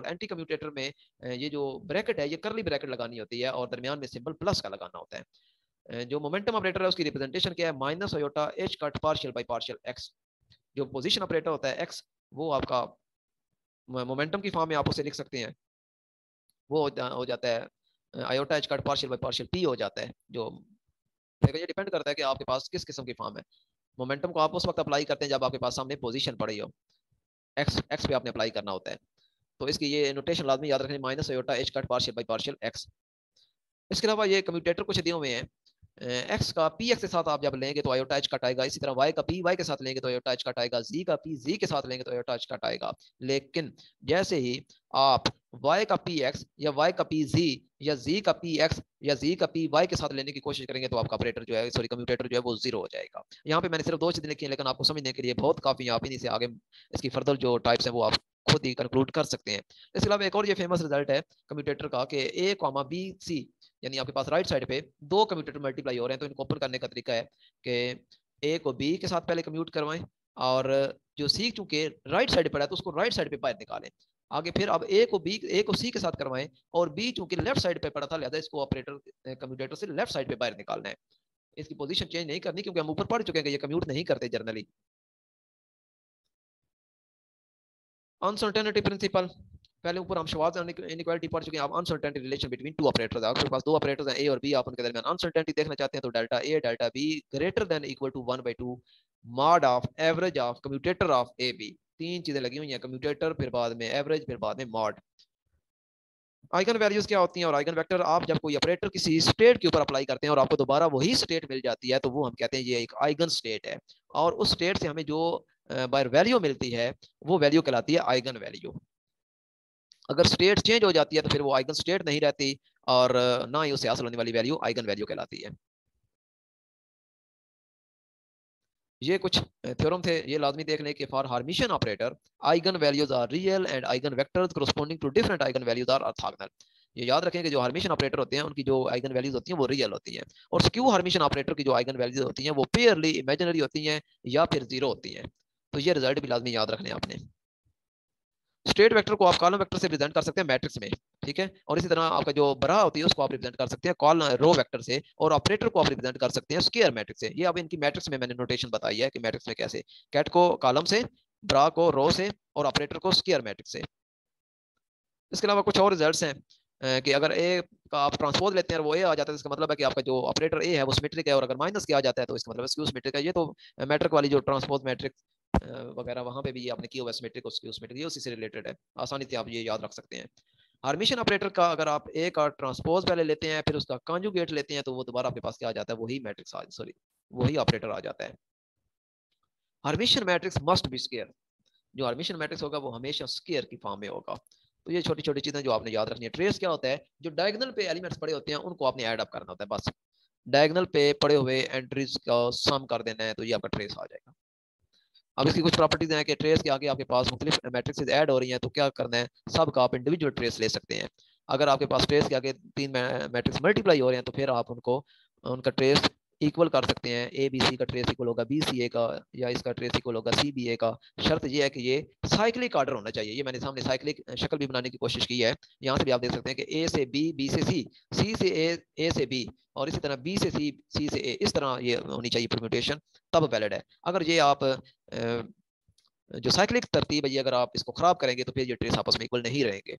Anti commutator में ये जो ब्रैकेट है ये करली ब्रैकेट लगानी होती है और दरमियान में सिंबल प्लस का लगाना होता है। जो मोमेंटम ऑपरेटर है उसकी रिप्रेजेंटेशन क्या है, minus iota h cut partial by partial x. जो पोजीशन ऑपरेटर होता है एक्स, वो आपका मोमेंटम की फॉर्म में आप उसे लिख सकते हैं, वो हो जाता है iota h cut partial by partial p हो जाता है। जो देखो ये डिपेंड करता है कि आपके पास किस किस्म की फॉर्म है। मोमेंटम को आप उस वक्त अप्लाई करते हैं जब आपके पास सामने पोजीशन पड़ी हो, एक्स एक्स पे आपने अप्लाई करना होता है। तो इसकी ये नोटेशन लाजमी याद रखनी, minus iota h cut partial by partial x. इसके अलावा ये कम्यूटेटर कुछ दिए हुए हैं, एक्स का पी एक्स के साथ आप जब लेंगे तो आयोटा एच कट आएगा, इसी तरह वाई का पी वाई के साथ लेंगे तो आयोटा एच कट आएगा, जी का पी जी के साथ लेंगे तो आयोटा एच कट आएगा। लेकिन जैसे ही आप वाई का पी एक्स या वाई का पी जी या जी का पी एक्स या जी का पी वाई के साथ लेने की कोशिश करेंगे तो आपका ऑपरेटर जो है, सॉरी कम्यूटेटर जो है वो जीरो हो जाएगा। यहाँ पे मैंने सिर्फ दो चीजें लिखी हैं, लेकिन आपको समझने के लिए बहुत काफी, आप इन्हीं से आगे इसकी फर्दर जो टाइप्स हैं वो आप खुद ही कंक्लूड कर सकते हैं। इसके अलावा एक और ये फेमस रिजल्ट है कम्यूटेटर का कि ए कॉमा बी सी, यानी आपके पास राइट साइड पे दो कम्यूटेटर मल्टीप्लाई हो रहे हैं, तो इनको ओपन करने का तरीका है कि ए को बी के साथ पहले कम्यूट करवाएं और जो सी चूंकि राइट साइड पर है तो उसको राइट साइड पे बाहर निकालें। आगे फिर अब ए को सी के साथ करवाएं और बी चूंकि लेफ्ट साइड पे पड़ा था, लिहाजा इसको ऑपरेटर कम्यूटेटर से लेफ्ट साइड पे बाहर निकालना है। इसकी पोजीशन चेंज नहीं करनी क्योंकि हम ऊपर पढ़ चुके हैं कि ये कम्यूट नहीं करते जनरली। अनसर्टेनिटी प्रिंसिपल, पहले ऊपर हम शवाज इनइक्वालिटी पढ़ चुके हैं। आप uncertainty relation between two operators, आपके पास दो ऑपरेटर्स हैं ए और बी, आप उनके दरमियान अनसर्टेनिटी देखना चाहते हैं तो delta A delta B greater than equal to 1/2 mod of average of commutator of A B. तीन चीजें लगी हुई हैं, कम्यूटेटर, फिर बाद में एवरेज, फिर बाद में मॉड। आइगन वैल्यूज क्या होती हैं और आइगन वेक्टर, आप जब कोई ऑपरेटर किसी स्टेट के ऊपर अप्लाई करते हैं और आपको दोबारा वही स्टेट मिल जाती है तो वो हम कहते हैं ये एक आइगन स्टेट है। और उस स्टेट से हमें जो बाय वैल्यू मिलती है वो वैल्यू कहलाती है आइगन वैल्यू। अगर स्टेट चेंज हो जाती है तो फिर वो आइगन स्टेट नहीं रहती और ना ही उससे हासिल होने वाली वैल्यू आइगन वैल्यू कहलाती है। ये कुछ थ्योरम थे, ये लाजमी देख लें कि for Hermitian operator eigenvalues are real and eigenvectors corresponding to different eigenvalues are orthogonal. ये याद रखें कि जो हार्मिशियन ऑपरेटर होते हैं उनकी जो आइगन वैल्यूज होती हैं वो रियल होती हैं, और स्क्यू हार्मिशियन ऑपरेटर की जो आइगन वैल्यूज होती हैं वो पेयरली इमेजिनरी होती हैं या फिर जीरो होती हैं। तो ये रिजल्ट भी लाजमी याद रखने आपने। स्टेट वेक्टर को आप कॉलम वेक्टर से रिप्रेजेंट कर सकते हैं मैट्रिक्स में, ठीक है, और इसी तरह आपका जो बरा होती है उसको आप रिप्रेजेंट कर सकते हैं कॉल रो वेक्टर से, और ऑपरेटर को आप रिप्रेजेंट कर सकते हैं स्क्वायर मैट्रिक्स से। ये अब इनकी मैट्रिक्स में मैंने नोटेशन बताई है कि मैट्रिक्स में कैसे, कैट को कॉलम से, ब्रा को रो से, और ऑपरेटर को स्क्वायर मैट्रिक्स से। इसके अलावा कुछ और रिजल्ट्स हैं कि अगर ए का आप ट्रांसपोज लेते हैं और वो ए आ जाता है तो इसका मतलब है कि आपका जो ऑपरेटर ए है वो सिमेट्रिक है, और अगर माइनस के आ जाता है तो इसका मतलब स्क्यू सिमेट्रिक है। ये तो मैट्रिक वाली जो ट्रांसपोज मैट्रिक वगैरह वहां पे भी ये आपने किया हुआ सिमेट्रिक और स्क्यू सिमेट्रिक, ये उसी से रिलेटेड है, आसानी से आप ये याद रख सकते हैं। हार्मिशियन ऑपरेटर का अगर आप ए का ट्रांसपोज पहले लेते हैं फिर उसका कॉन्जुगेट लेते हैं तो वो दोबारा आपके पास क्या आ जाता है, वही मैट्रिक्स सॉरी वही ऑपरेटर आ जाता है। हार्मिशियन मैट्रिक्स मस्ट बी स्क्वायर, जो हार्मिशियन मैट्रिक्स होगा वो हमेशा स्क्वायर की फॉर्म में होगा। तो ये छोटी छोटी चीजें जो आपने याद रखनी है। ट्रेस क्या होता है, जो डायगोनल पे एलिमेंट्स पड़े होते हैं उनको आपने ऐड अप करना होता है, बस डायगोनल पे पड़े हुए एंट्रीज का सम कर देना है तो ये आपका ट्रेस आ जाएगा। अब इसकी कुछ प्रॉपर्टीज हैं कि ट्रेस के आगे आपके पास मुख्तलिफ मैट्रिक्स ऐड हो रही हैं तो क्या करना है, सबका आप इंडिविजुअल ट्रेस ले सकते हैं। अगर आपके पास ट्रेस के आगे तीन मैट्रिक्स मल्टीप्लाई हो रहे हैं तो फिर आप उनको उनका ट्रेस इक्वल कर सकते हैं। ए बी सी का ट्रेस इक्वल होगा बी सी ए का, या इसका ट्रेस इक्वल होगा सी बी ए का। शर्त यह है कि ये साइक्लिक ऑर्डर होना चाहिए। ये मैंने सामने साइक्लिक शक्ल भी बनाने की कोशिश की है, यहाँ से भी आप देख सकते हैं कि ए से बी, बी से सी, सी से ए से बी, और इसी तरह बी से सी, सी से ए, इस तरह ये होनी चाहिए परम्यूटेशन, तब वैलिड है। अगर ये आप जो साइक्लिक तरतीब है ये अगर आप इसको खराब करेंगे तो फिर ये ट्रेस आपस में इक्वल नहीं रहेंगे।